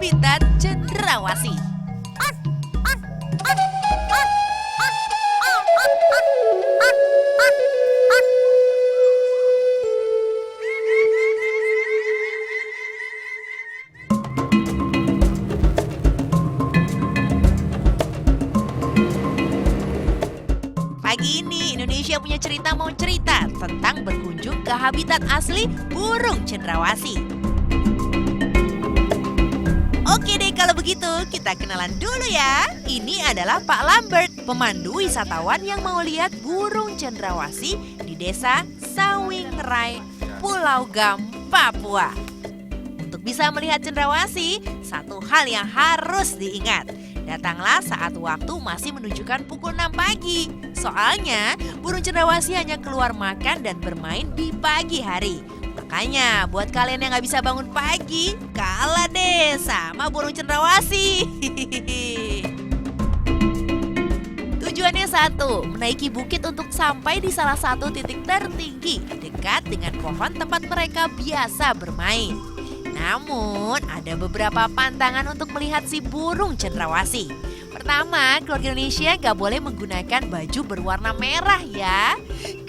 habitat cendrawasih. Pagi ini Indonesia punya cerita mau cerita tentang berkunjung ke habitat asli burung cendrawasih. Oke deh kalau begitu kita kenalan dulu ya. Ini adalah Pak Lambert, pemandu wisatawan yang mau lihat burung cendrawasih di desa Sawingrai, Pulau Gam, Papua. Untuk bisa melihat cendrawasih, satu hal yang harus diingat. Datanglah saat waktu masih menunjukkan pukul 6 pagi. Soalnya burung cendrawasih hanya keluar makan dan bermain di pagi hari. Makanya buat kalian yang gak bisa bangun pagi, kalah deh sama burung cendrawasih. Tujuannya satu, menaiki bukit untuk sampai di salah satu titik tertinggi dekat dengan pohon tempat mereka biasa bermain. Namun ada beberapa pantangan untuk melihat si burung cendrawasih. Pertama, keluarga Indonesia gak boleh menggunakan baju berwarna merah ya.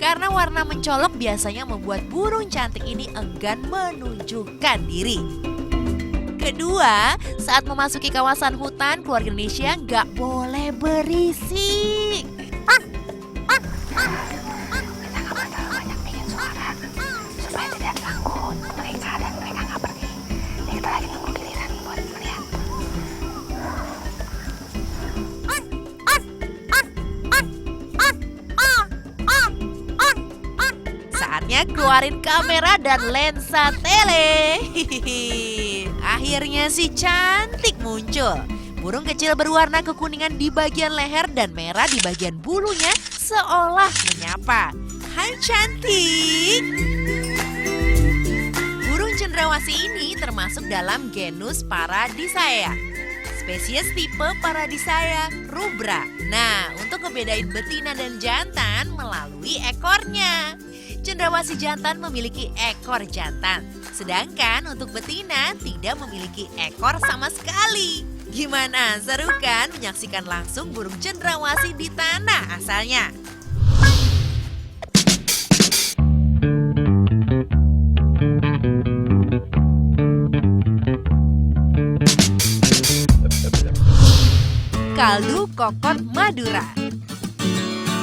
Karena warna mencolok biasanya membuat burung cantik ini enggan menunjukkan diri. Kedua, saat memasuki kawasan hutan, keluarga Indonesia gak boleh berisik. Supaya tidak ganggu mereka dan mereka nggak pergi. Ini kita lagi nunggu giliran buat melihat. Saatnya keluarin kamera dan lensa tele. Akhirnya si cantik muncul. Burung kecil berwarna kekuningan di bagian leher dan merah di bagian bulunya seolah menyapa. Hai cantik. Burung cendrawasih ini termasuk dalam genus Paradisea. Spesies tipe Paradisea rubra. Nah, untuk ngebedain betina dan jantan melalui ekornya. Cendrawasih jantan memiliki ekor jantan, sedangkan untuk betina tidak memiliki ekor sama sekali. Gimana, seru kan menyaksikan langsung burung cendrawasih di tanah asalnya? Kaldu kokot Madura.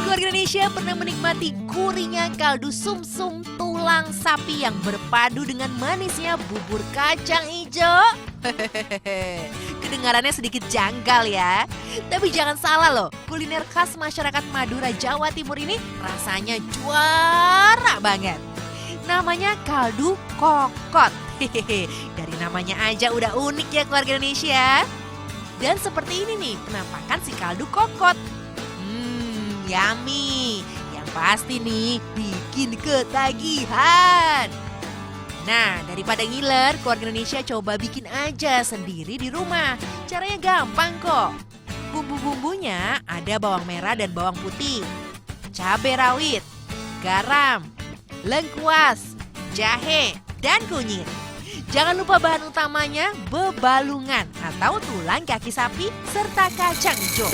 Keluarga Indonesia pernah menikmati gurihnya kaldu sumsum tulang sapi yang berpadu dengan manisnya bubur kacang hijau. Kedengarannya sedikit janggal ya. Tapi jangan salah loh, kuliner khas masyarakat Madura, Jawa Timur ini rasanya juara banget. Namanya kaldu kokot. Dari namanya aja udah unik ya keluarga Indonesia. Dan seperti ini nih penampakan si kaldu kokot. Yummy. Yang pasti nih bikin ketagihan. Nah, daripada ngiler, keluarga Indonesia coba bikin aja sendiri di rumah. Caranya gampang kok. Bumbu-bumbunya ada bawang merah dan bawang putih, cabai rawit, garam, lengkuas, jahe, dan kunyit. Jangan lupa bahan utamanya bebalungan atau tulang kaki sapi serta kacang hijau.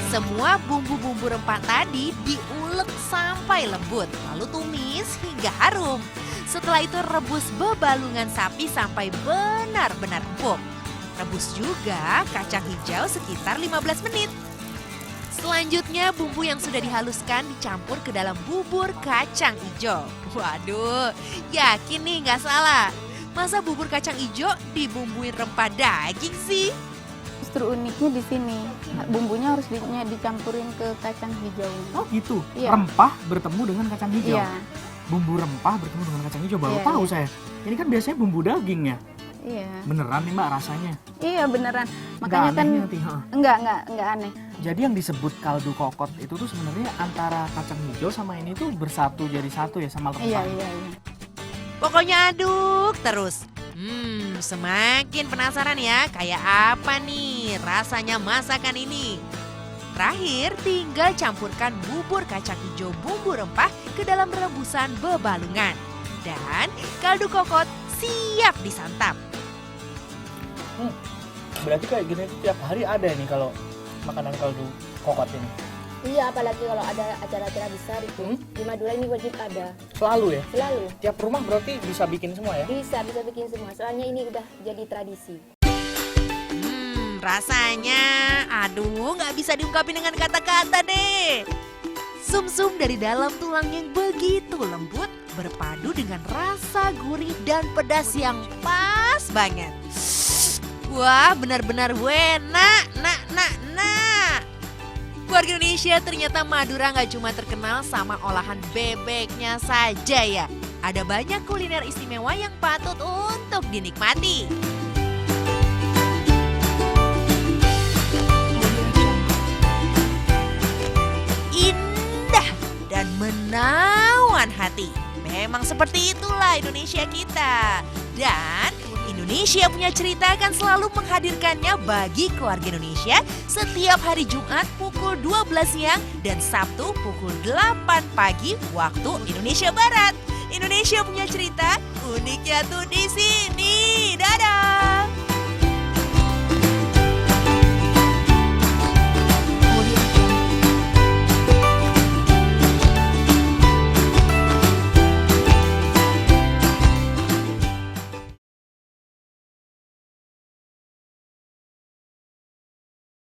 Semua bumbu-bumbu rempah tadi diulek sampai lembut, lalu tumis hingga harum. Setelah itu rebus bebalungan sapi sampai benar-benar empuk. Rebus juga kacang hijau sekitar 15 menit. Selanjutnya bumbu yang sudah dihaluskan dicampur ke dalam bubur kacang hijau. Waduh, yakin nih nggak salah. Masa bubur kacang hijau dibumbuin rempah daging sih? Justru uniknya di sini, bumbunya harus dicampurin ke kacang hijau. Oh gitu, Iya. rempah bertemu dengan kacang hijau. Iya, Bumbu rempah bertemu dengan kacang hijau, baru Iya, tahu iya. saya. Ini kan biasanya bumbu daging ya. iya. Beneran nih mbak rasanya. Iya beneran. Nggak Makanya aneh kan nih nanti, ha. enggak aneh. Jadi yang disebut kaldu kokot itu tuh sebenarnya antara kacang hijau sama ini tuh bersatu jadi satu ya sama rempah. Iya. Pokoknya aduk terus. Semakin penasaran ya kayak apa nih rasanya masakan ini. Terakhir tinggal campurkan bubur kacang hijau bumbu rempah ke dalam rebusan bebalungan. Dan kaldu kokot siap disantap. Berarti kayak gini tuh tiap hari ada nih kalau makanan kaldu kokot ini. Iya, apalagi kalau ada acara-acara besar itu di Madura ini wajib ada. Selalu ya? Selalu. Tiap rumah berarti bisa bikin semua ya? Bisa bikin semua. Soalnya ini udah jadi tradisi. Rasanya, aduh nggak bisa diungkapin dengan kata-kata deh. Sum-sum dari dalam tulang yang begitu lembut berpadu dengan rasa gurih dan pedas yang pas banget. Wah, benar-benar enak, nah. Keluarga Indonesia ternyata Madura nggak cuma terkenal sama olahan bebeknya saja ya. Ada banyak kuliner istimewa yang patut untuk dinikmati. Indah dan menawan hati. Memang seperti itulah Indonesia kita. Dan Indonesia Punya Cerita akan selalu menghadirkannya bagi keluarga Indonesia setiap hari Jumat pukul 12 siang dan Sabtu pukul 8 pagi waktu Indonesia Barat. Indonesia Punya Cerita, uniknya tuh di sini. Dadah!